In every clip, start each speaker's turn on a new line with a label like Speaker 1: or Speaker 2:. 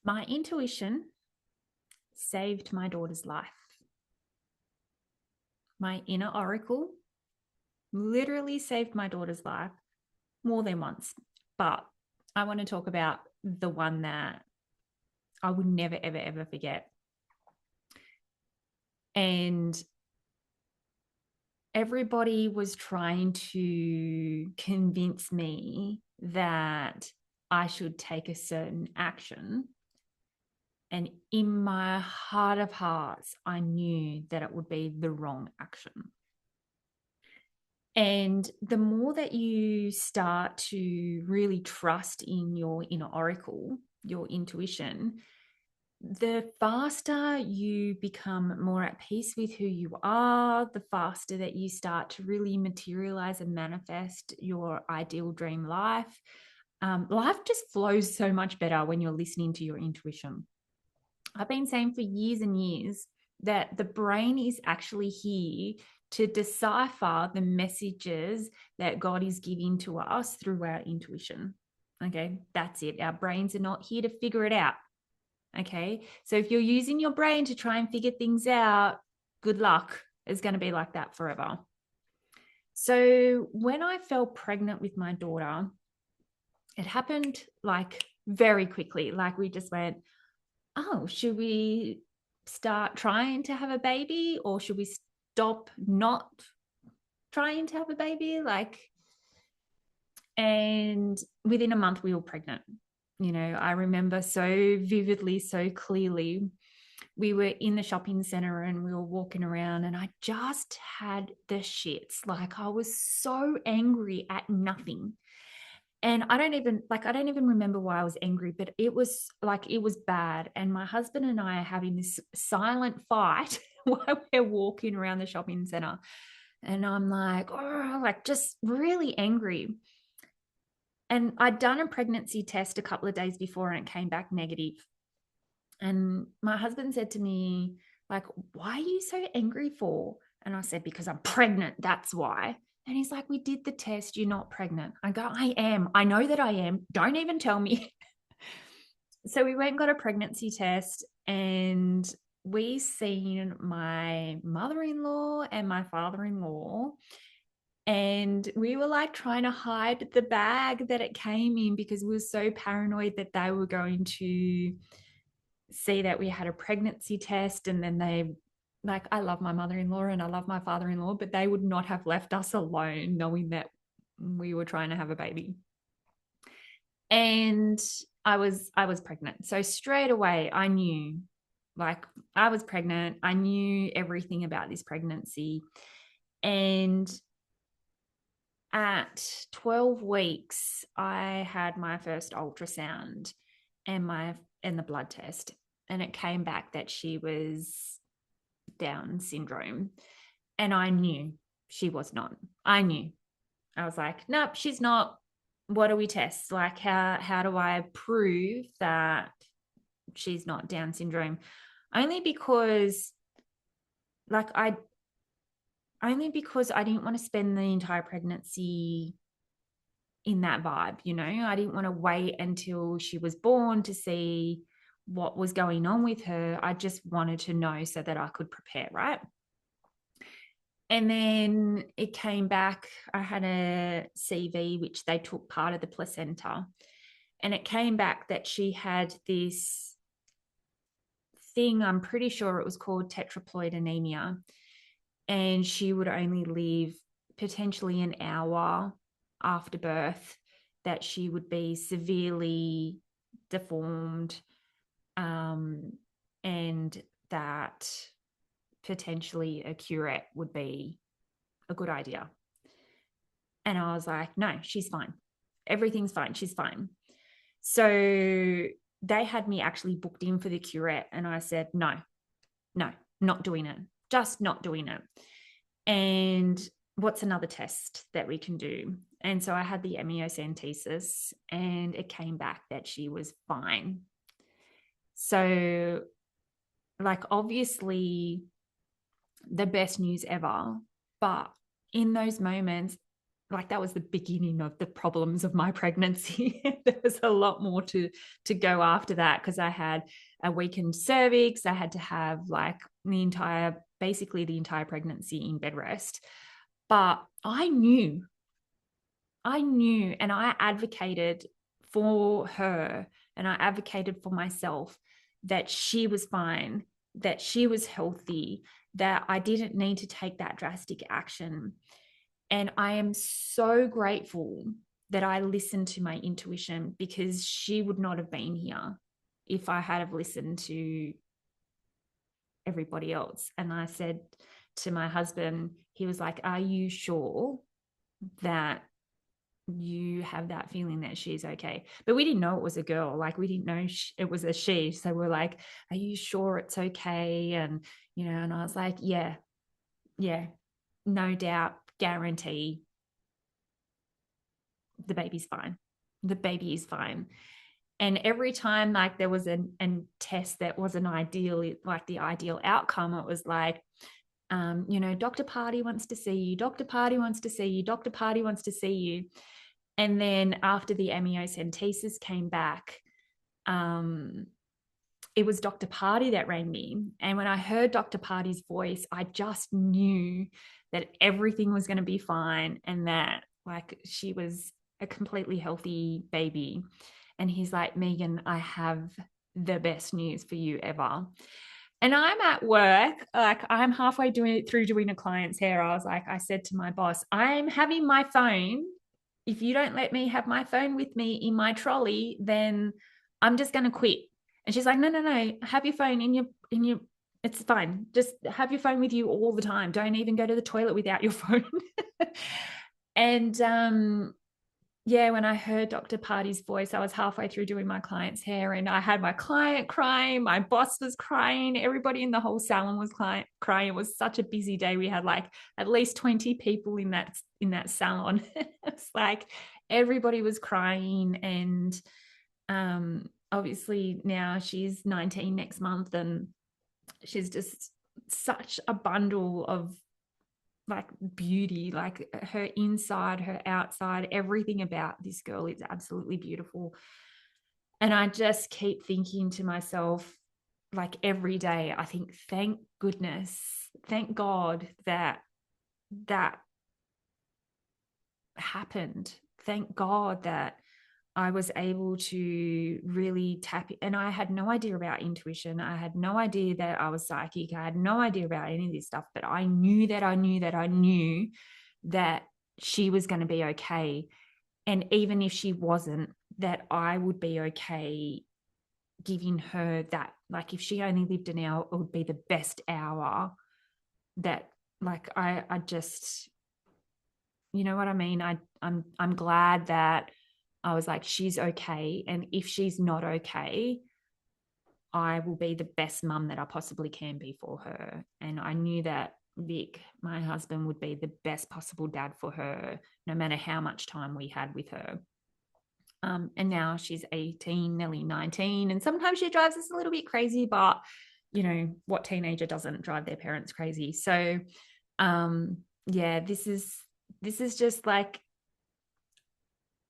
Speaker 1: My intuition saved my daughter's life. My inner oracle literally saved my daughter's life more than once. But I want to talk about the one that I would never, ever, ever forget. And everybody was trying to convince me that I should take a certain action. And in my heart of hearts, I knew that it would be the wrong action. And the more that you start to really trust in your inner oracle, your intuition, the faster you become more at peace with who you are, the faster that you start to really materialize and manifest your ideal dream life. Life just flows so much better when you're listening to your intuition. I've been saying for years and years that the brain is actually here to decipher the messages that God is giving to us through our intuition. Okay, that's it. Our brains are not here to figure it out. Okay, so if you're using your brain to try and figure things out, good luck. It's going to be like that forever. So when I fell pregnant with my daughter, it happened like very quickly. Like we just went, oh, should we start trying to have a baby or should we stop not trying to have a baby? And within a month, we were pregnant. You know, I remember so vividly, so clearly. We were in the shopping center and we were walking around, and I just had the shits. Like, I was so angry at nothing. And I don't even remember why I was angry, but it was bad. And my husband and I are having this silent fight while we're walking around the shopping center. And I'm like, oh, like just really angry. And I'd done a pregnancy test a couple of days before and it came back negative. And my husband said to me, like, why are you so angry for? And I said, because I'm pregnant. That's why. And he's like, we did the test. You're not pregnant. I go, I am. I know that I am. Don't even tell me. So we went and got a pregnancy test, and we seen my mother-in-law and my father-in-law, and we were like trying to hide the bag that it came in because we were so paranoid that they were going to see that we had a pregnancy test. And then they, like, I love my mother-in-law and I love my father-in-law, but they would not have left us alone knowing that we were trying to have a baby. And I was pregnant. So straight away I knew, like, I was pregnant. I knew everything about this pregnancy. And at 12 weeks I had my first ultrasound and the blood test, and it came back that she was Down syndrome. And I knew she was not. I knew. I was like, nope, she's not. What do we test? Like, how do I prove that she's not Down syndrome? Only because, like, I didn't want to spend the entire pregnancy in that vibe, you know. I didn't want to wait until she was born to see what was going on with her. I just wanted to know so that I could prepare, right? And then it came back. I had a CV, which they took part of the placenta. And it came back that she had this thing, I'm pretty sure it was called tetraploid anemia. And she would only live potentially an hour after birth, that she would be severely deformed, um, and that potentially a curette would be a good idea. And I was like, no, she's fine. Everything's fine. She's fine. So they had me actually booked in for the curette. And I said, no, no, not doing it. Just not doing it. And what's another test that we can do? And so I had the amniocentesis, and it came back that she was fine. So, like, obviously, the best news ever. But in those moments, like that was the beginning of the problems of my pregnancy. There was a lot more to go after that, because I had a weakened cervix. I had to have like basically the entire pregnancy in bed rest. But I knew, and I advocated for her, and I advocated for myself, that she was fine, that she was healthy, that I didn't need to take that drastic action. And I am so grateful that I listened to my intuition, because she would not have been here if I had have listened to everybody else. And I said to my husband, he was like, "Are you sure that you have that feeling that she's okay?" But we didn't know it was a girl. Like, we didn't know it was a she. So we're like, "Are you sure it's okay?" And, and I was like, yeah, no doubt, guarantee, the baby's fine. The baby is fine. And every time like there was a test that wasn't ideal, like the ideal outcome, it was like, Dr. Party wants to see you, Dr. Party wants to see you, Dr. Party wants to see you. And then after the amniocentesis came back, it was Dr. Party that rang me. And when I heard Dr. Party's voice, I just knew that everything was going to be fine, and that like she was a completely healthy baby. And he's like, "Megan, I have the best news for you ever." And I'm at work, like I'm halfway through doing a client's hair. I said to my boss, "I'm having my phone. If you don't let me have my phone with me in my trolley, then I'm just going to quit." And she's like, no, have your phone in your, it's fine. Just have your phone with you all the time. Don't even go to the toilet without your phone. And yeah, when I heard Dr. Party's voice, I was halfway through doing my client's hair, and I had my client crying, my boss was crying, everybody in the whole salon was crying. It was such a busy day. We had like at least 20 people in that salon. It's like everybody was crying. And obviously now she's 19 next month, and she's just such a bundle of like beauty, like her inside, her outside, everything about this girl is absolutely beautiful. And I just keep thinking to myself, like every day, I think, thank goodness, thank God that happened. Thank God that I was able to really tap it. And I had no idea about intuition. I had no idea that I was psychic. I had no idea about any of this stuff, but I knew that she was going to be okay. And even if she wasn't, that I would be okay giving her that. Like if she only lived an hour, it would be the best hour. That like I just, you know what I mean? I'm glad that I was like, she's okay. And if she's not okay, I will be the best mum that I possibly can be for her. And I knew that Vic, my husband, would be the best possible dad for her, no matter how much time we had with her. And now she's 18, nearly 19. And sometimes she drives us a little bit crazy, but what teenager doesn't drive their parents crazy? So yeah, this is just like,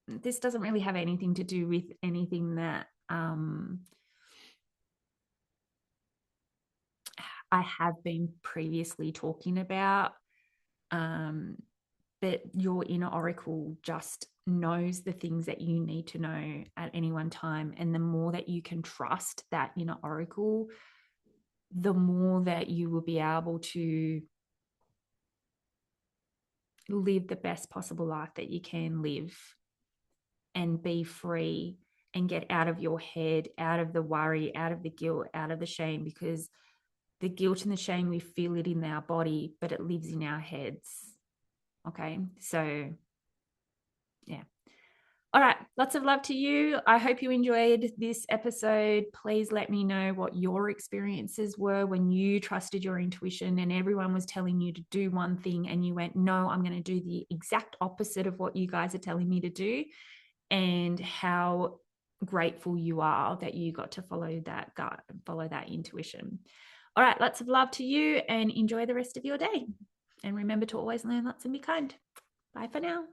Speaker 1: this doesn't really have anything to do with anything that I have been previously talking about. But your inner oracle just knows the things that you need to know at any one time. And the more that you can trust that inner oracle, the more that you will be able to live the best possible life that you can live, and be free, and get out of your head, out of the worry, out of the guilt, out of the shame, because the guilt and the shame, we feel it in our body, but it lives in our heads. Okay. So yeah. All right. Lots of love to you. I hope you enjoyed this episode. Please let me know what your experiences were when you trusted your intuition and everyone was telling you to do one thing and you went, no, I'm going to do the exact opposite of what you guys are telling me to do, and how grateful you are that you got to follow that gut, follow that intuition. All right. Lots of love to you, and enjoy the rest of your day. And remember to always learn lots and be kind. Bye for now.